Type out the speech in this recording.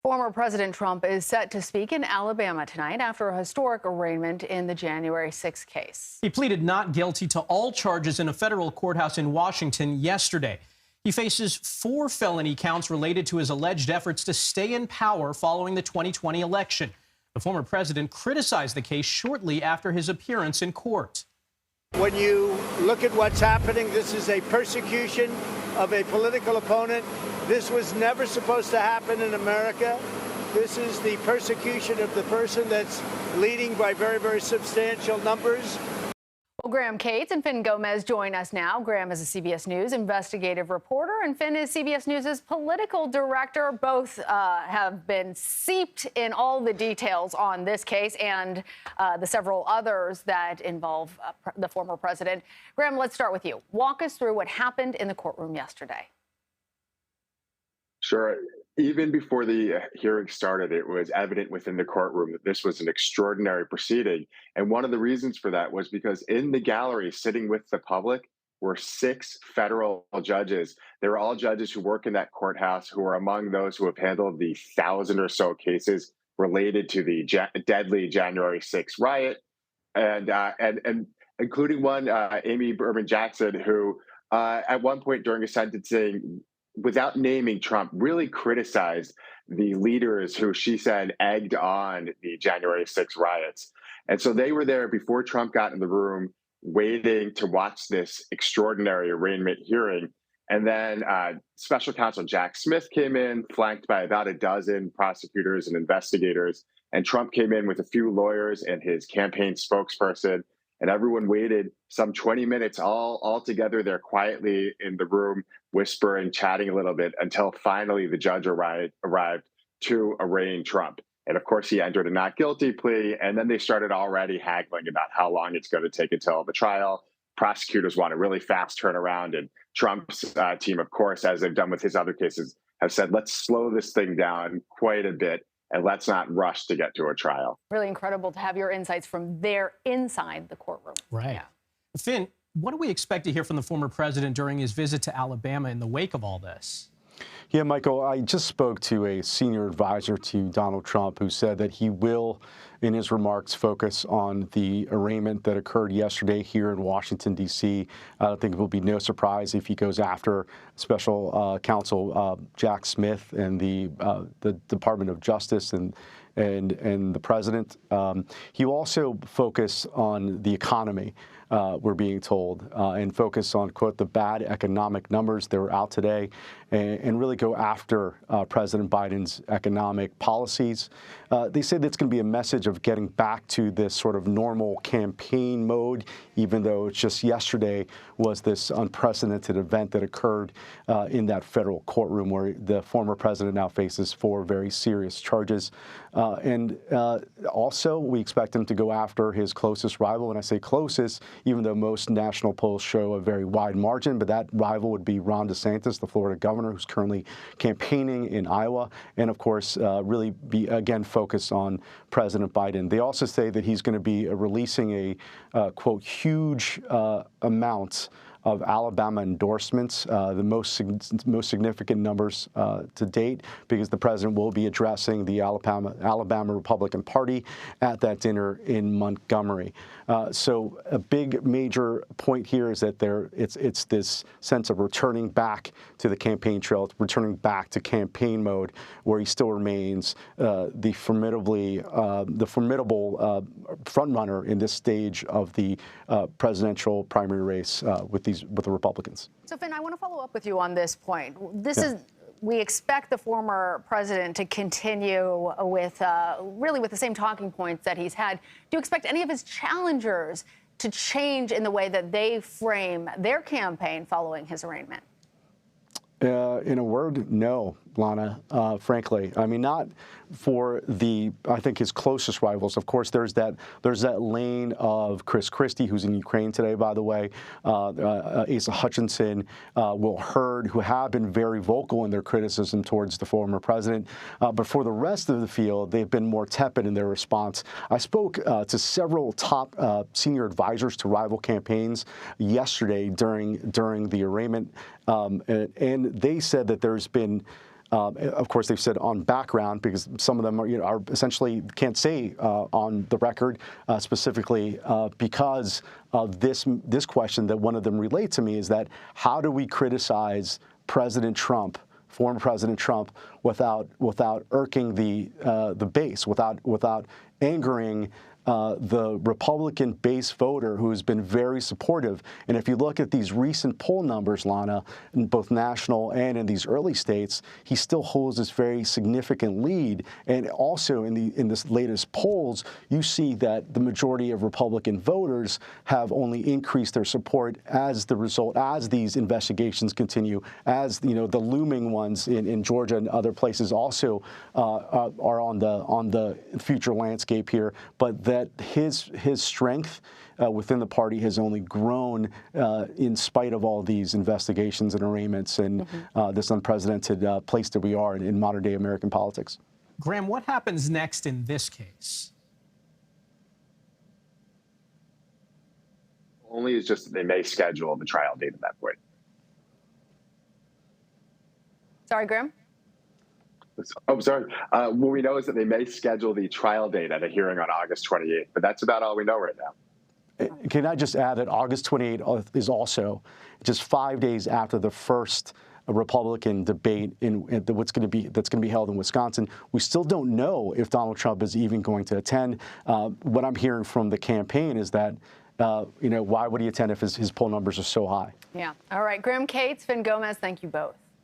Former President Trump is set to speak in Alabama tonight after a historic arraignment in the January 6th case. He pleaded not guilty to all charges in a federal courthouse in Washington yesterday. He faces 4 felony counts related to his alleged efforts to stay in power following the 2020 election. The former president criticized the case shortly after his appearance in court. When you look at what's happening, this is a persecution of a political opponent. This was never supposed to happen in America. This is the persecution of the person that's leading by very, very substantial numbers. Well, Graham Cates and Fin Gómez join us now. Graham is a CBS News investigative reporter, and Fin is CBS News' political director. Both have been seeped in all the details on this case and the several others that involve the former president. Graham, let's start with you. Walk us through what happened in the courtroom yesterday. Sure. Even before the hearing started, it was evident within the courtroom that this was an extraordinary proceeding. And one of the reasons for that was because in the gallery, sitting with the public, were 6 federal judges. They were all judges who work in that courthouse, who are among those who have handled the 1,000 or so cases related to the deadly January 6th riot, and including one, Amy Berman Jackson, who at one point during a sentencing, without naming Trump, really criticized the leaders who she said egged on the January 6th riots. And so they were there before Trump got in the room, waiting to watch this extraordinary arraignment hearing. And then special counsel Jack Smith came in, flanked by about a dozen prosecutors and investigators. And Trump came in with a few lawyers and his campaign spokesperson. And everyone waited some 20 minutes all together there quietly in the room, whispering, chatting a little bit, until finally the judge arrived to arraign Trump. And of course, he entered a not guilty plea. And then they started already haggling about how long it's going to take until the trial. Prosecutors want a really fast turnaround. And Trump's team, of course, as they've done with his other cases, have said, let's slow this thing down quite a bit. And let's not rush to get to a trial. Really incredible to have your insights from there inside the courtroom. Right. Yeah. Fin, what do we expect to hear from the former president during his visit to Alabama in the wake of all this? Yeah, Michael, I just spoke to a senior advisor to Donald Trump who said that he will, in his remarks, focus on the arraignment that occurred yesterday here in Washington, D.C. I don't think it will be no surprise if he goes after special counsel Jack Smith and the Department of Justice and the president. He will also focus on the economy, we're being told, and focus on, quote, the bad economic numbers that were out today, and really go after President Biden's economic policies. They say that's going to be a message of getting back to this sort of normal campaign mode, even though it's just yesterday was this unprecedented event that occurred in that federal courtroom where the former president now faces 4 very serious charges. And also, we expect him to go after his closest rival. And I say closest, even though most national polls show a very wide margin, but that rival would be Ron DeSantis, the Florida governor, who's currently campaigning in Iowa. And of course, really be, again, focused on President Biden. They also say that he's going to be releasing a, quote, huge amount of Alabama endorsements, the most significant numbers to date, because the president will be addressing the Alabama Republican Party at that dinner in Montgomery. So a big major point here is that it's this sense of returning back to the campaign trail, returning back to campaign mode, where he still remains the formidable front runner in this stage of the presidential primary race with the Republicans. So, Fin, I want to follow up with you on this point. We expect the former president to continue with really with the same talking points that he's had. Do you expect any of his challengers to change in the way that they frame their campaign following his arraignment? In a word, no, Lana, frankly. I mean, not for I think his closest rivals. Of course, there's that lane of Chris Christie, who's in Ukraine today, by the way, Asa Hutchinson, Will Hurd, who have been very vocal in their criticism towards the former president. But for the rest of the field, they've been more tepid in their response. I spoke to several top senior advisors to rival campaigns yesterday during the arraignment, and they said that there's been Of course, they've said on background because some of them are essentially can't say on the record specifically because of this question that one of them relayed to me is that how do we criticize President Trump, former President Trump, without irking the base, without angering the Republican base voter who has been very supportive. And if you look at these recent poll numbers, Lana, in both national and in these early states, he still holds this very significant lead. And also in this latest polls, you see that the majority of Republican voters have only increased their support as the result, as these investigations continue, as the looming ones in Georgia and other places also are on the future landscape here. But that his strength within the party has only grown in spite of all these investigations and arraignments and this unprecedented place that we are in modern-day American politics. Graham, what happens next in this case? Only is just that they may schedule the trial date at that point. Sorry, Graham? Oh, sorry. What we know is that they may schedule the trial date at a hearing on August 28th, but that's about all we know right now. Can I just add that August 28th is also just 5 days after the first Republican debate that's going to be held in Wisconsin. We still don't know if Donald Trump is even going to attend. What I'm hearing from the campaign is that why would he attend if his poll numbers are so high? Yeah. All right. Graham Cates, Fin Gómez, thank you both.